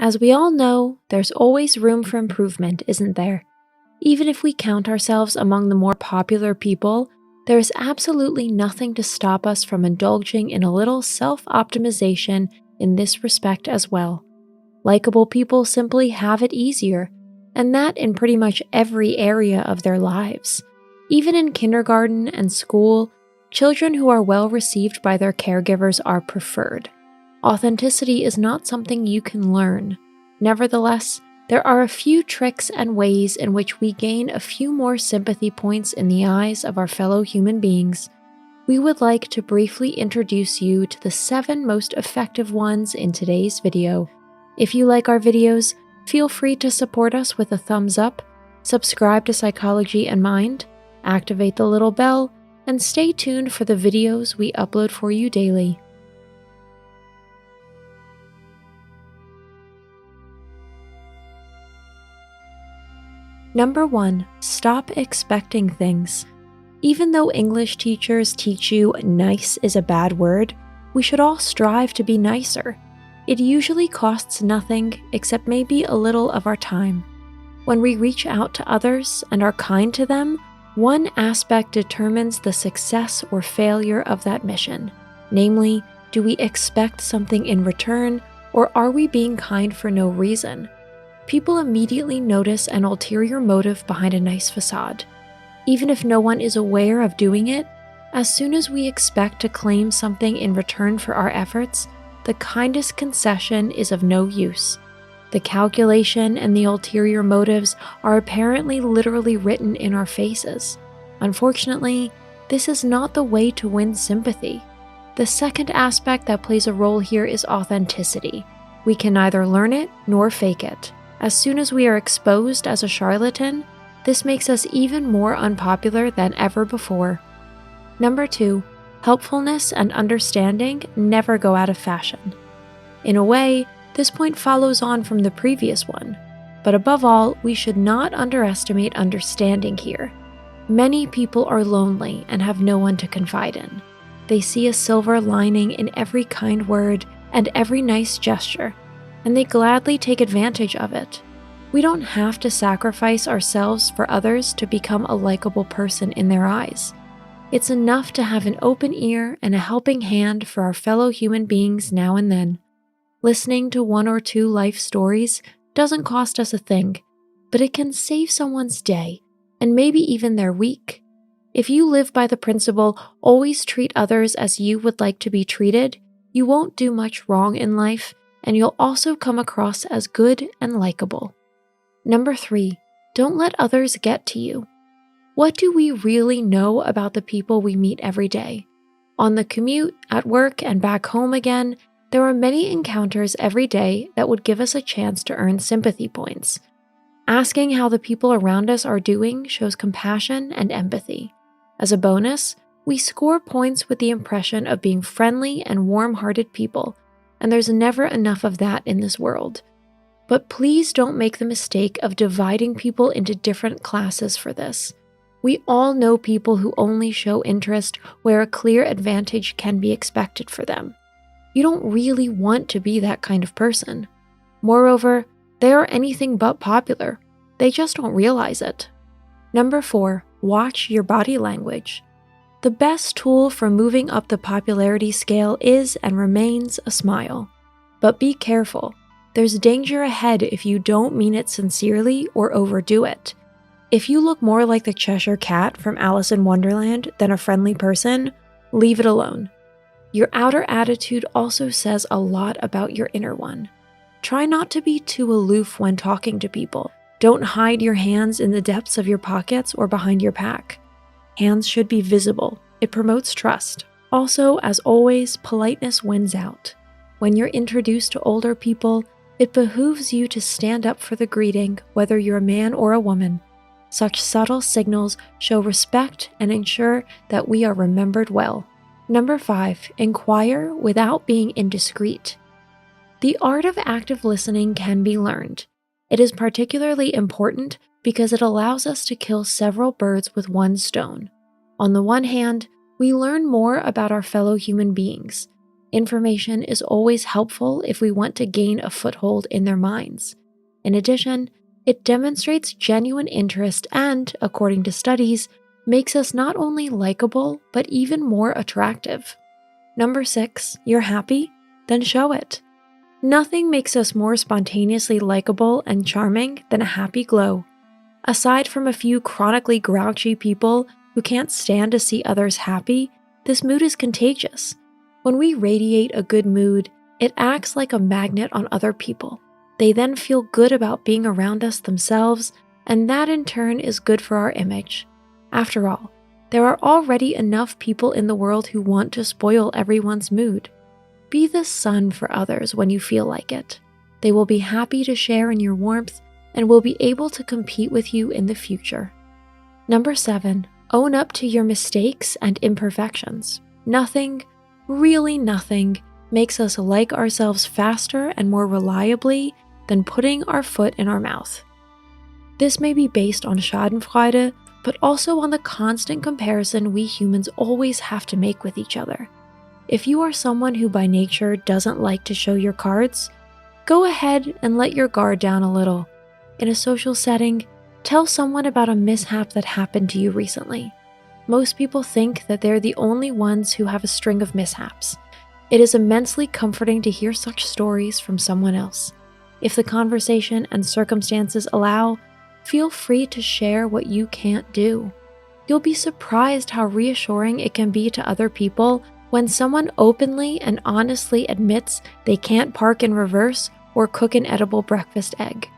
As we all know, there's always room for improvement, isn't there? Even if we count ourselves among the more popular people, there is absolutely nothing to stop us from indulging in a little self-optimization in this respect as well. Likable people simply have it easier, and that in pretty much every area of their lives. Even in kindergarten and school, children who are well received by their caregivers are preferred. Authenticity is not something you can learn. Nevertheless, there are a few tricks and ways in which we gain a few more sympathy points in the eyes of our fellow human beings. We would like to briefly introduce you to the 7 most effective ones in today's video. If you like our videos, feel free to support us with a thumbs up, subscribe to Psychology and Mind, activate the little bell, and stay tuned for the videos we upload for you daily. Number 1. Stop expecting things. Even though English teachers teach you nice is a bad word, we should all strive to be nicer. It usually costs nothing except maybe a little of our time. When we reach out to others and are kind to them, one aspect determines the success or failure of that mission. Namely, do we expect something in return, or are we being kind for no reason? People immediately notice an ulterior motive behind a nice facade. Even if no one is aware of doing it, as soon as we expect to claim something in return for our efforts, the kindest concession is of no use. The calculation and the ulterior motives are apparently literally written in our faces. Unfortunately, this is not the way to win sympathy. The second aspect that plays a role here is authenticity. We can neither learn it nor fake it. As soon as we are exposed as a charlatan, this makes us even more unpopular than ever before. Number 2, helpfulness and understanding never go out of fashion. In a way, this point follows on from the previous one, but above all, we should not underestimate understanding here. Many people are lonely and have no one to confide in. They see a silver lining in every kind word and every nice gesture, and they gladly take advantage of it. We don't have to sacrifice ourselves for others to become a likable person in their eyes. It's enough to have an open ear and a helping hand for our fellow human beings now and then. Listening to 1 or 2 life stories doesn't cost us a thing, but it can save someone's day, and maybe even their week. If you live by the principle, always treat others as you would like to be treated, you won't do much wrong in life, and you'll also come across as good and likable. Number 3, don't let others get to you. What do we really know about the people we meet every day? On the commute, at work, and back home again, there are many encounters every day that would give us a chance to earn sympathy points. Asking how the people around us are doing shows compassion and empathy. As a bonus, we score points with the impression of being friendly and warm-hearted people, and there's never enough of that in this world. But please don't make the mistake of dividing people into different classes for this. We all know people who only show interest where a clear advantage can be expected for them. You don't really want to be that kind of person. Moreover, they are anything but popular. They just don't realize it. Number 4, watch your body language. The best tool for moving up the popularity scale is and remains a smile. But be careful. There's danger ahead if you don't mean it sincerely or overdo it. If you look more like the Cheshire Cat from Alice in Wonderland than a friendly person, leave it alone. Your outer attitude also says a lot about your inner one. Try not to be too aloof when talking to people. Don't hide your hands in the depths of your pockets or behind your pack. Hands should be visible. It promotes trust. Also, as always, politeness wins out. When you're introduced to older people, it behooves you to stand up for the greeting, whether you're a man or a woman. Such subtle signals show respect and ensure that we are remembered well. Number 5, inquire without being indiscreet. The art of active listening can be learned. It is particularly important because it allows us to kill several birds with one stone. On the one hand, we learn more about our fellow human beings. Information is always helpful if we want to gain a foothold in their minds. In addition, it demonstrates genuine interest and, according to studies, makes us not only likable, but even more attractive. Number 6, you're happy? Then show it. Nothing makes us more spontaneously likable and charming than a happy glow. Aside from a few chronically grouchy people who can't stand to see others happy, this mood is contagious. When we radiate a good mood, it acts like a magnet on other people. They then feel good about being around us themselves, and that in turn is good for our image. After all, there are already enough people in the world who want to spoil everyone's mood. Be the sun for others when you feel like it. They will be happy to share in your warmth and will be able to compete with you in the future. Number 7, own up to your mistakes and imperfections. Nothing, really nothing, makes us like ourselves faster and more reliably than putting our foot in our mouth. This may be based on Schadenfreude, but also on the constant comparison we humans always have to make with each other. If you are someone who by nature doesn't like to show your cards, go ahead and let your guard down a little. In a social setting, tell someone about a mishap that happened to you recently. Most people think that they're the only ones who have a string of mishaps. It is immensely comforting to hear such stories from someone else. If the conversation and circumstances allow, feel free to share what you can't do. You'll be surprised how reassuring it can be to other people when someone openly and honestly admits they can't park in reverse or cook an edible breakfast egg.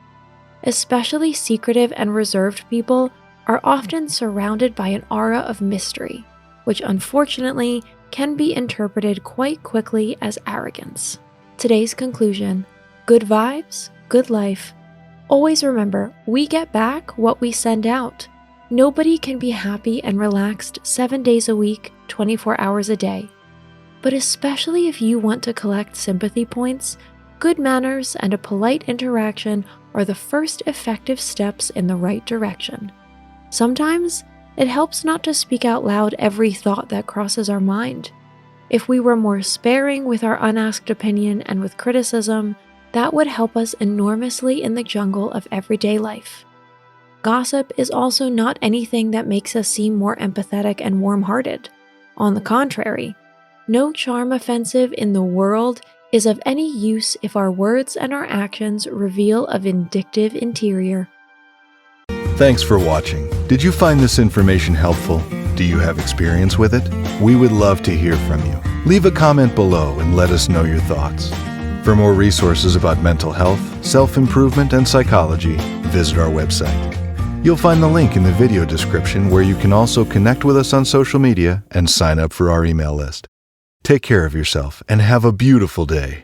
Especially secretive and reserved people are often surrounded by an aura of mystery, which unfortunately can be interpreted quite quickly as arrogance. Today's conclusion: good vibes, good life. Always remember, we get back what we send out. Nobody can be happy and relaxed 7 days a week, 24 hours a day. But especially if you want to collect sympathy points, good manners and a polite interaction are the first effective steps in the right direction. Sometimes, it helps not to speak out loud every thought that crosses our mind. If we were more sparing with our unasked opinion and with criticism, that would help us enormously in the jungle of everyday life. Gossip is also not anything that makes us seem more empathetic and warm-hearted. On the contrary, no charm offensive in the world is of any use if our words and our actions reveal a vindictive interior. Thanks for watching. Did you find this information helpful? Do you have experience with it? We would love to hear from you. Leave a comment below and let us know your thoughts. For more resources about mental health, self-improvement, and psychology, visit our website. You'll find the link in the video description where you can also connect with us on social media and sign up for our email list. Take care of yourself and have a beautiful day.